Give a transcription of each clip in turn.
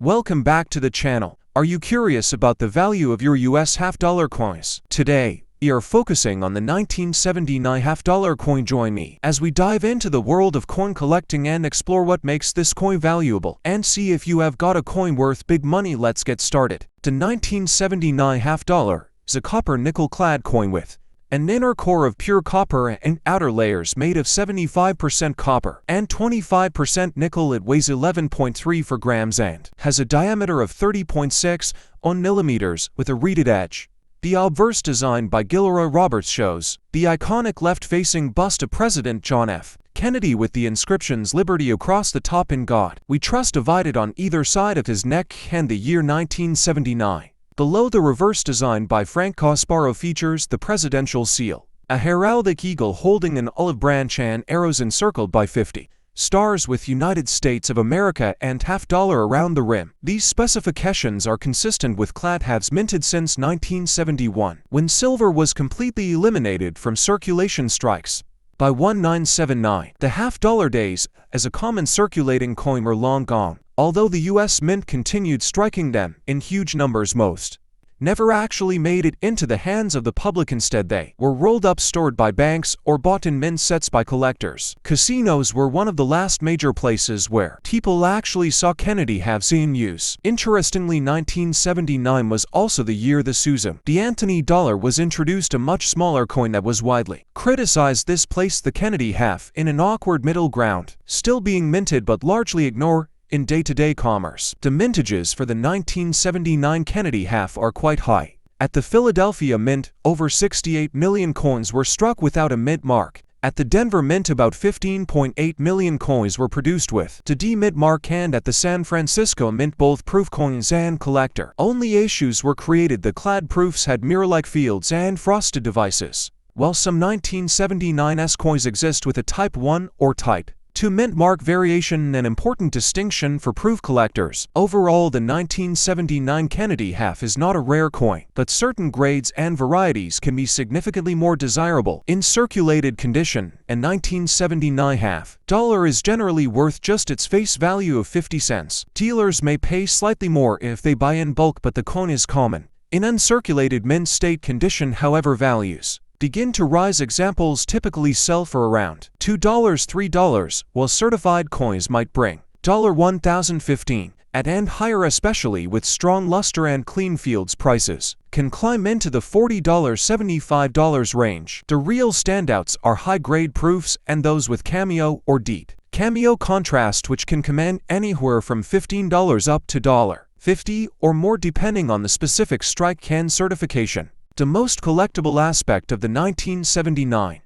Welcome back to the channel. Are you curious about the value of your US half-dollar coins? Today, we are focusing on the 1979 half-dollar coin. Join me as we dive into the world of coin collecting and explore what makes this coin valuable and see if you have got a coin worth big money. Let's get started. The 1979 half-dollar is a copper nickel-clad coin with an inner core of pure copper and outer layers made of 75% copper and 25% nickel. It weighs 11.34 grams and has a diameter of 30.6 millimeters with a reeded edge. The obverse design by Gilroy Roberts shows the iconic left-facing bust of President John F. Kennedy with the inscriptions "Liberty" across the top and "God We Trust" divided on either side of his neck, and the year 1979. Below, the reverse design by Frank Casparo features the presidential seal, a heraldic eagle holding an olive branch and arrows encircled by 50 stars with United States of America and half-dollar around the rim. These specifications are consistent with clad halves minted since 1971, when silver was completely eliminated from circulation strikes. By 1979, the half-dollar days as a common circulating coin were long gone. Although the US Mint continued striking them in huge numbers, most never actually made it into the hands of the public. Instead, they were rolled up, stored by banks, or bought in mint sets by collectors. Casinos were one of the last major places where people actually saw Kennedy halves in use. Interestingly, 1979 was also the year the Susan B. Anthony dollar was introduced, a much smaller coin that was widely criticized. This placed the Kennedy half in an awkward middle ground, still being minted but largely ignored in day-to-day commerce. The mintages for the 1979 Kennedy half are quite high. At the Philadelphia Mint, over 68 million coins were struck without a mint mark. At the Denver Mint, about 15.8 million coins were produced with the D mint mark, and at the San Francisco Mint, both proof coins and collector-only issues were created. The clad proofs had mirror-like fields and frosted devices, while some 1979's coins exist with a Type 1 or Type 2 mint mark variation, an important distinction for proof collectors. Overall, the 1979 Kennedy half is not a rare coin, but certain grades and varieties can be significantly more desirable in circulated condition. A 1979 half-dollar is generally worth just its face value of 50 cents. Dealers may pay slightly more if they buy in bulk, but the coin is common in uncirculated mint state condition. However, values begin to rise. Examples typically sell for around $2, $3, while certified coins might bring $1,015 and higher, especially with strong luster and clean fields. Prices can climb into the $40, $75 range. The real standouts are high-grade proofs and those with cameo or deep cameo contrast, which can command anywhere from $15 up to $50 or more depending on the specific strike and certification. The most collectible aspect of the 1979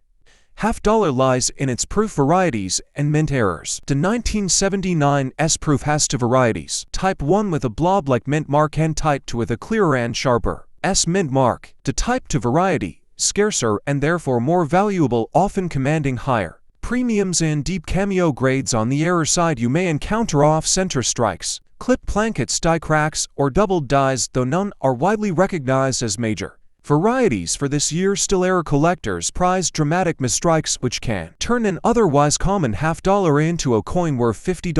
half-dollar lies in its proof varieties and mint errors. The 1979's proof has two varieties: Type 1 with a blob-like mint mark and Type 2 with a clearer and sharper mint mark. The Type 2 variety, scarcer and therefore more valuable, often commanding higher premiums in deep cameo grades. On the error side, you may encounter off-center strikes, clipped plankets, die cracks, or doubled dies, though none are widely recognized as major varieties for this year. Still, error collectors prize dramatic misstrikes, which can turn an otherwise common half-dollar into a coin worth $50,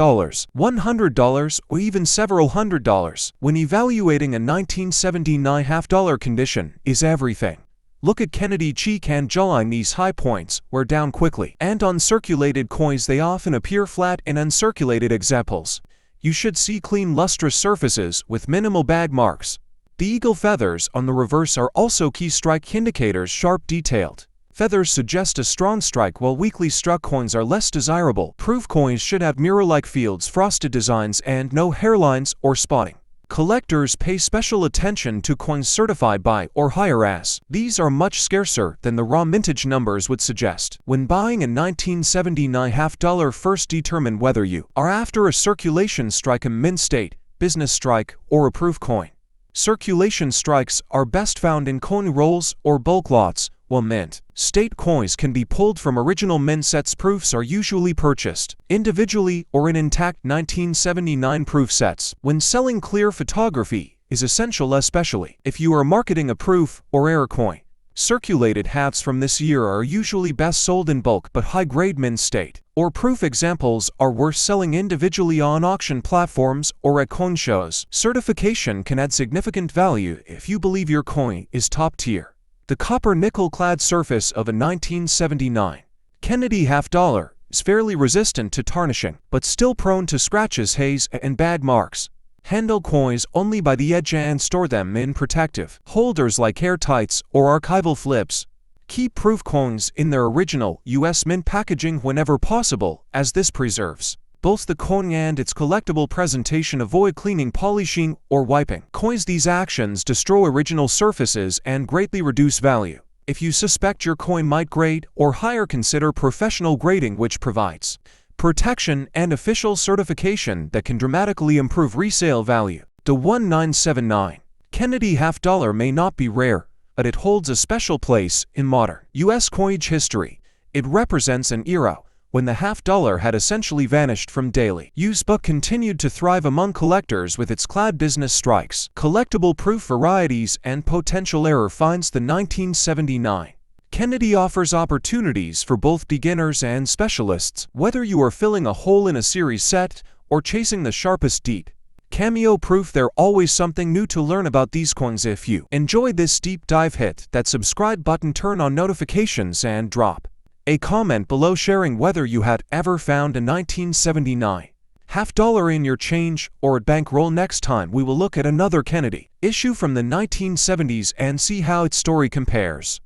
$100, or even several $100s. When evaluating a 1979 half-dollar, condition is everything. Look at Kennedy cheek and jawline. These high points wear down quickly, and on circulated coins they often appear flat. In uncirculated examples, you should see clean, lustrous surfaces with minimal bag marks. The eagle feathers on the reverse are also key strike indicators. Sharp, detailed feathers suggest a strong strike, while weakly struck coins are less desirable. Proof coins should have mirror-like fields, frosted designs, and no hairlines or spotting. Collectors pay special attention to coins certified by or higher, as these are much scarcer than the raw mintage numbers would suggest. When buying a 1979 half-dollar, first determine whether you are after a circulation strike, a mint state, business strike, or a proof coin. Circulation strikes are best found in coin rolls or bulk lots, while mint state coins can be pulled from original mint sets. Proofs are usually purchased individually or in intact 1979 proof sets. When selling, clear photography is essential, especially if you are marketing a proof or error coin. Circulated halves from this year are usually best sold in bulk but high-grade mint state, or proof examples are worth selling individually on auction platforms or at coin shows. Certification can add significant value if you believe your coin is top tier. The copper nickel-clad surface of a 1979 Kennedy half-dollar is fairly resistant to tarnishing, but still prone to scratches, haze, and bad marks. Handle coins only by the edge and store them in protective holders like airtights or archival flips. Keep proof coins in their original U.S. mint packaging whenever possible, as this preserves both the coin and its collectible presentation. Avoid cleaning, polishing, or wiping coins. These actions destroy original surfaces and greatly reduce value. If you suspect your coin might grade or higher, consider professional grading, which provides protection and official certification that can dramatically improve resale value. The 1979 Kennedy half-dollar may not be rare, but it holds a special place in modern U.S. coinage history. It represents an era when the half-dollar had essentially vanished from daily use but continued to thrive among collectors with its clad business strikes, collectible proof varieties, and potential error finds. The 1979 Kennedy offers opportunities for both beginners and specialists, whether you are filling a hole in a series set or chasing the sharpest deed. Cameo proof. There's always something new to learn about these coins. If you enjoyed this deep dive, hit that subscribe button, turn on notifications, and drop a comment below sharing whether you had ever found a 1979 half-dollar in your change or at bankroll. Next time we will look at another Kennedy issue from the 1970s and see how its story compares.